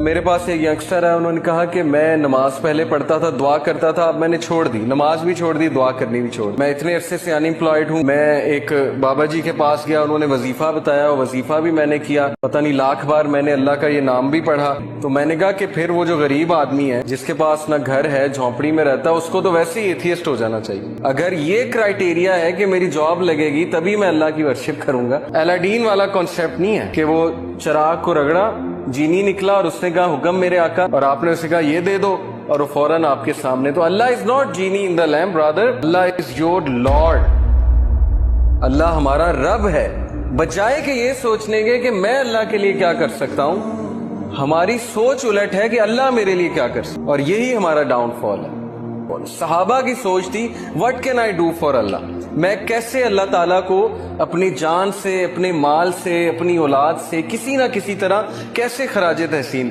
میرے پاس ایک ینگسٹر ہے، انہوں نے کہا کہ میں نماز پہلے پڑھتا تھا، دعا کرتا تھا، اب میں نے چھوڑ دی، نماز بھی چھوڑ دی، دعا کرنی بھی چھوڑ دی۔ میں اتنے عرصے سے ان امپلائڈ ہوں۔ میں ایک بابا جی کے پاس گیا، انہوں نے وظیفہ بتایا، وظیفہ بھی میں نے کیا، پتہ نہیں لاکھ بار میں نے اللہ کا یہ نام بھی پڑھا۔ تو میں نے کہا کہ پھر وہ جو غریب آدمی ہے جس کے پاس نہ گھر ہے، جھونپڑی میں رہتا ہے، اس کو تو ویسے ہی ایتھیسٹ ہو جانا چاہیے۔ اگر یہ کرائیٹیریا ہے کہ میری جاب لگے گی تبھی میں اللہ کی ورشپ کروں گا، الادین والا کانسیپٹ نہیں ہے کہ وہ چراغ کو رگڑا، جینی نکلا اور اس نے کہا حکم میرے آقا، اور آپ نے اسے کہا یہ دے دو اور وہ فوراً آپ کے سامنے۔ تو اللہ is not genie in the lamp brother, اللہ از یور لارڈ، اللہ ہمارا رب ہے۔ بجائے کہ یہ سوچنے کے کہ میں اللہ کے لیے کیا کر سکتا ہوں، ہماری سوچ الٹ ہے کہ اللہ میرے لیے کیا کر سکتا، اور یہی ہمارا ڈاؤن فال ہے۔ صحابہ کی سوچ تھی what can I do for اللہ، میں کیسے اللہ تعالیٰ کو اپنی جان سے، اپنے مال سے، اپنی اولاد سے کسی نہ کسی طرح کیسے خراج تحسین